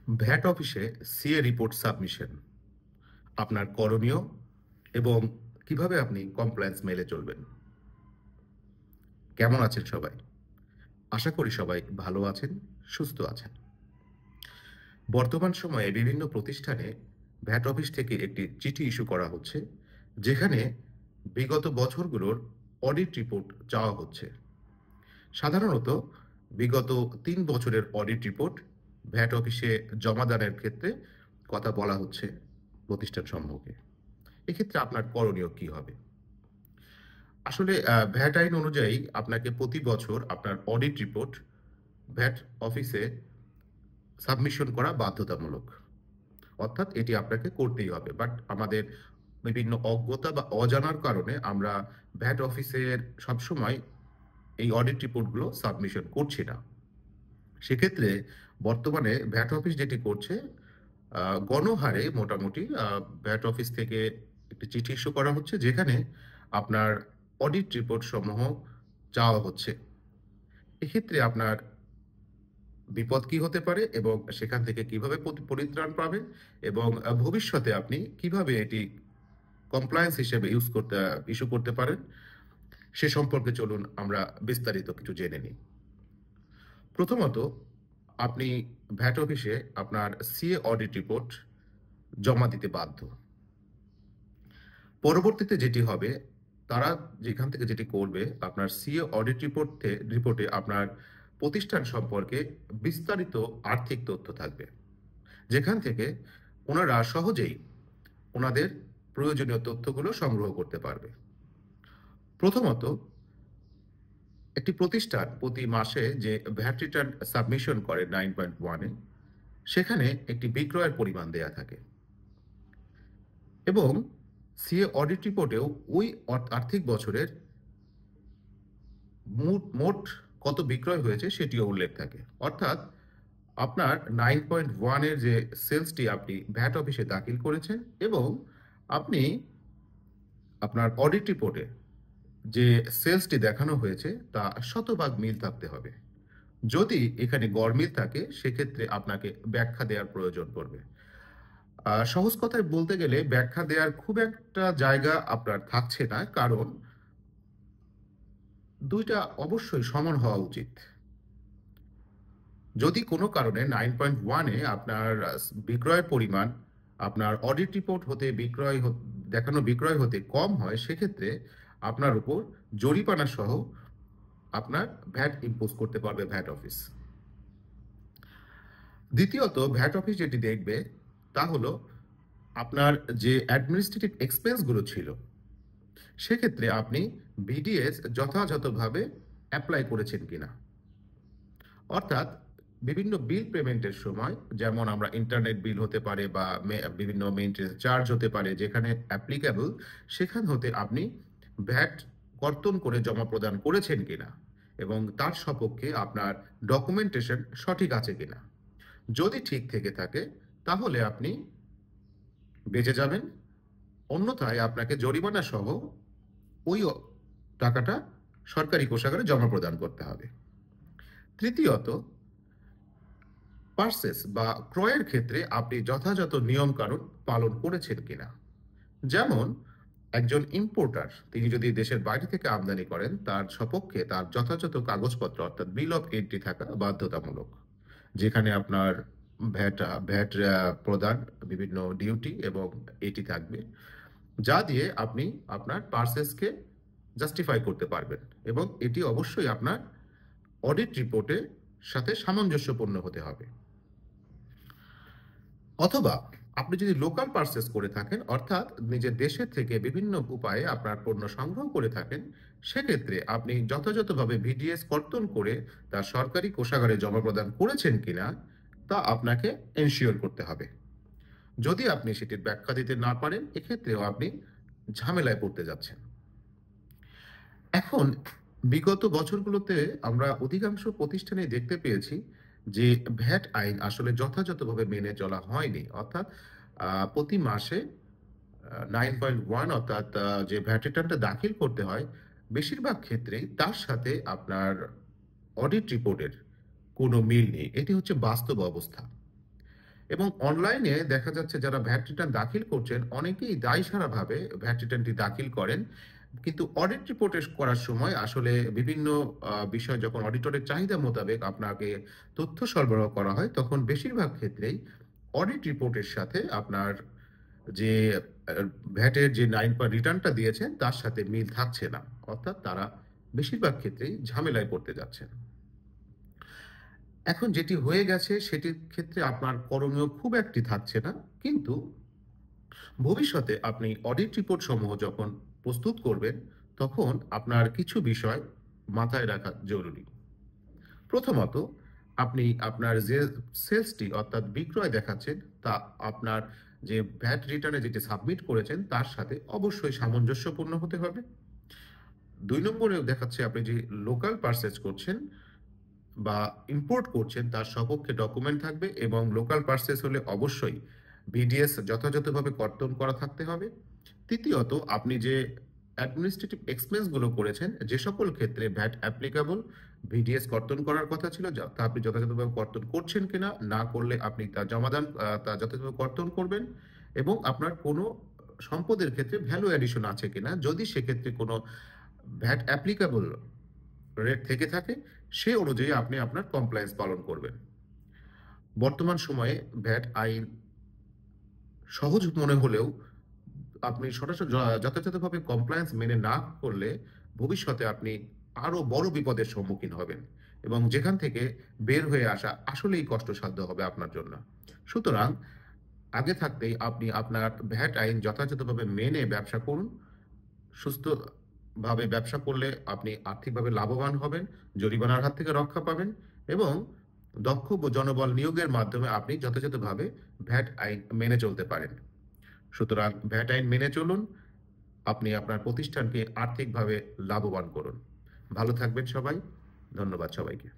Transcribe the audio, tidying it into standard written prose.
VAT অফিসে CA report submission আপনার করণীয় এবং কিভাবে আপনি কমপ্লায়েন্স মেলে চলবেন। কেমন আছেন সবাই? আশা করি সবাই ভালো আছেন, সুস্থ আছেন। বর্তমান সময়ে বিভিন্ন প্রতিষ্ঠানে ভ্যাট অফিস থেকে একটি চিঠি ইস্যু করা হচ্ছে, যেখানে বিগত বছরগুলোর অডিট রিপোর্ট চাওয়া হচ্ছে। সাধারণত বিগত ৩ বছরের অডিট রিপোর্ট ভ্যাট অফিসে জমাদানের ক্ষেত্রে কথা বলা হচ্ছে প্রতিষ্ঠান সমূহকে। এক্ষেত্রে আপনার করণীয় কি হবে? আসলে ভ্যাট আইন অনুযায়ী আপনাকে প্রতি বছর আপনার অডিট রিপোর্ট ভ্যাট অফিসে সাবমিশন করা বাধ্যতামূলক। অর্থাৎ এটি আপনাকে করতেই হবে। বাট আমাদের বিভিন্ন অজ্ঞতা বা অজানার কারণে আমরা ভ্যাট অফিসের সবসময় এই অডিট রিপোর্টগুলো সাবমিশন করছি না। সেক্ষেত্রে বর্তমানে ভ্যাট অফিস যেটি করছে, গণহারে মোটামুটি ভ্যাট অফিস থেকে একটি চিঠি ইস্যু করা হচ্ছে, যেখানে আপনার অডিট রিপোর্ট সমূহ চাওয়া হচ্ছে। এক্ষেত্রে আপনার বিপদ কি হতে পারে এবং সেখান থেকে কিভাবে পরিত্রাণ পাবেন এবং ভবিষ্যতে আপনি কিভাবে এটি কমপ্লায়েন্স হিসেবে ইস্যু করতে পারেন, সে সম্পর্কে চলুন আমরা বিস্তারিত কিছু জেনে নিই। প্রথমত, আপনি ভ্যাট অফিসে আপনার সিএ অডিট রিপোর্ট জমা দিতে বাধ্য। পরবর্তীতে যেটি হবে, তারা যেখান থেকে যেটি করবে, আপনার সিএ অডিট রিপোর্টে আপনার প্রতিষ্ঠান সম্পর্কে বিস্তারিত আর্থিক তথ্য থাকবে, যেখান থেকে ওনারা সহজেই ওনাদের প্রয়োজনীয় তথ্যগুলো সংগ্রহ করতে পারবে। প্রথমত, একটি প্রতিষ্ঠান প্রতি মাসে যে ভ্যাট রিটার্ন সাবমিশন করে 9.1-এ, সেখানে একটি বিক্রয়ের পরিমাণ দেয়া থাকে এবং সিএ অডিট রিপোর্টেও ওই আর্থিক বছরের মোট কত বিক্রয় হয়েছে সেটিও উল্লেখ থাকে। অর্থাৎ আপনার 9.1 এর যে সেলসটি আপনি ভ্যাট অফিসে দাখিল করেছেন এবং আপনি আপনার অডিট রিপোর্টে যে সেলসটি দেখানো হয়েছে তা শতভাগ মিল থাকতে হবে। যদি এখানে গরমিল থাকে, সেক্ষেত্রে আপনাকে ব্যাখ্যা দেওয়ার প্রয়োজন পড়বে। সহজ কথায় বলতে গেলে ব্যাখ্যা দেওয়ার খুব একটা জায়গা আপনার থাকছে না, কারণ দুইটা অবশ্যই সমান হওয়া উচিত। যদি কোনো কারণে 9.1-এ আপনার বিক্রয়ের পরিমাণ আপনার অডিট রিপোর্ট হতে দেখানো বিক্রয় হতে কম হয়, সেক্ষেত্রে আপনার উপর জরিমানা সহ আপনার ভ্যাট ইম্পোজ করতে পারবে ভ্যাট অফিস। দ্বিতীয়ত, ভ্যাট অফিস যেটি দেখবে তা হলো আপনার যে অ্যাডমিনিস্ট্রেটিভ এক্সপেন্সগুলো ছিল, সেক্ষেত্রে আপনি ভিডিএস যথাযথভাবে অ্যাপ্লাই করেছেন কিনা। অর্থাৎ বিভিন্ন বিল পেমেন্টের সময়, যেমন আমরা ইন্টারনেট বিল হতে পারে বা বিভিন্ন মেইনটেনেন্স চার্জ হতে পারে, যেখানে অ্যাপ্লিকেবল, সেখান হতে আপনি ভ্যাট কর্তন করে জমা প্রদান করেছেন কিনা এবং তার সপক্ষে আপনার ডকুমেন্টেশন সঠিক আছে কিনা। যদি ঠিক থেকে থাকে তাহলে আপনি বেঁচে যাবেন, অন্যথায় আপনাকে জরিমানা সহ ওই টাকাটা সরকারি কোষাগারে জমা প্রদান করতে হবে। তৃতীয়ত, পারচেস বা ক্রয়ের ক্ষেত্রে আপনি যথাযথ নিয়মকানুন পালন করেছেন কিনা। যেমন একজন ইম্পোর্টার, তিনি যদি দেশের বাইরে থেকে আমদানি করেন, তার সপক্ষে তার যথাযথ কাগজপত্র অর্থাৎ বিল অফ এন্ট্রি থাকা বাধ্যতামূলক, যেখানে আপনার ভ্যাট প্রদান, বিভিন্ন ডিউটি এবং এটি থাকবে, যা দিয়ে আপনি আপনার পারচেসকে জাস্টিফাই করতে পারবেন এবং এটি অবশ্যই আপনার অডিট রিপোর্টের সাথে সামঞ্জস্যপূর্ণ হতে হবে। অথবা আপনি যদি লোকাল পারচেস করে থাকেন, অর্থাৎ নিজের দেশের থেকে বিভিন্ন উপায়ে আপনার পণ্য সংগ্রহ করে থাকেন, সেক্ষেত্রে আপনি যথাযথভাবে ভিডিএস কর্তন করে তা সরকারি কোষাগারে জমা প্রদান করেছেন কিনা তা আপনাকে এনশিওর করতে হবে। যদি আপনি সেটির ব্যাখ্যা দিতে না পারেন, এক্ষেত্রেও আপনি ঝামেলায় পড়তে যাচ্ছেন। এখন বিগত বছরগুলোতে আমরা অধিকাংশ প্রতিষ্ঠানে দেখতে পেয়েছি যে ভ্যাট আইন আসলে যথাযথভাবে মেনে চলা হয়নি। অর্থাৎ প্রতি মাসে 9.1 অর্থাৎ যে ভ্যাট রিটার্নটা দাখিল করতে হয়, বেশিরভাগ ক্ষেত্রেই তার সাথে আপনার অডিট রিপোর্টের কোনো মিল নেই। এটি হচ্ছে বাস্তব অবস্থা। এবং অনলাইনে দেখা যাচ্ছে যারা ভ্যাট রিটার্ন দাখিল করছেন, অনেকেই দায়সারাভাবে ভ্যাট রিটার্নটি দাখিল করেন। কিন্তু অডিট রিপোর্ট করার সময় আসলে বিভিন্ন বিষয় যখন অডিটরের চাহিদা মোতাবেক আপনাকে তথ্য সরবরাহ করা হয়, তখন বেশিরভাগ ক্ষেত্রেই অডিট রিপোর্টের সাথে আপনার যে আ ভ্যাটের যে 9 রিটার্নটা দিয়েছেন, তার সাথে মিল থাকছে না। অর্থাৎ তারা বেশিরভাগ ক্ষেত্রেই ঝামেলায় পড়তে যাচ্ছেন। এখন যেটি হয়ে গেছে সেটির ক্ষেত্রে আপনার করণীয় খুব একটি থাকছে না। কিন্তু ভবিষ্যতে আপনি অডিট রিপোর্ট সমূহ যখন প্রস্তুত করবেন, তখন আপনার কিছু বিষয় মাথায় রাখা জরুরি। প্রথমত, আপনি আপনার যে সেলসটি অর্থাৎ বিক্রয় দেখাচ্ছেন, তা আপনার যে ভ্যাট রিটার্ন এ যেটি সাবমিট করেছেন, তার সাথে অবশ্যই সামঞ্জস্যপূর্ণ হতে হবে। ২ নম্বরে দেখাচ্ছে আপনি যে লোকাল পারচেজ করছেন বা ইম্পোর্ট করছেন তার সপক্ষে ডকুমেন্ট থাকবে এবং লোকাল পারচেজ হলে অবশ্যই ভিডিএস যথাযথভাবে কর্তন করা থাকতে হবে। তৃতীয়ত, আপনি যে অ্যাডমিনিস্ট্রেটিভ এক্সপেন্স গুলো করেছেন, যে সকল ক্ষেত্রে ভ্যাট অ্যাপ্লিকেবল ভিডিএস কর্তন করার কথা ছিল, তা আপনি যথাযথভাবে কর্তন করছেন কিনা, না করলে আপনি তা জমাদান তা যথাযথভাবে কর্তন করবেন এবং আপনার কোনো সম্পদের ক্ষেত্রে ভ্যালু অ্যাডিশন আছে কিনা, যদি সেক্ষেত্রে কোনো ভ্যাট অ্যাপ্লিকেবল রেট থেকে থাকে, সে অনুযায়ী আপনি আপনার কমপ্লায়েন্স পালন করবেন। বর্তমান সময়ে ভ্যাট আইন সহজ মনে হলেও আপনি যথাযথভাবে কমপ্লায়েন্স মেনে না করলে ভবিষ্যতে আপনি আরো বড় বিপদের সম্মুখীন হবেন এবং যেখান থেকে বের হয়ে আসা আসলেই কষ্টসাধ্য হবে আপনার জন্য। সুতরাং আগে থাকতেই আপনি আপনার ভ্যাট আইন যথাযথভাবে মেনে ব্যবসা করুন। সুস্থভাবে ব্যবসা করলে আপনি আর্থিকভাবে লাভবান হবেন, জরিমানার হাত থেকে রক্ষা পাবেন এবং দক্ষ জনবল নিয়োগের মাধ্যমে আপনি যথাযথভাবে ভ্যাট আইন মেনে চলতে পারেন। সুতরাং ভ্যাট আইন মেনে চলুন। আপনি আপনার প্রতিষ্ঠানকে আর্থিকভাবে লাভবান করুন। ভালো থাকবেন সবাই। ধন্যবাদ সবাইকে।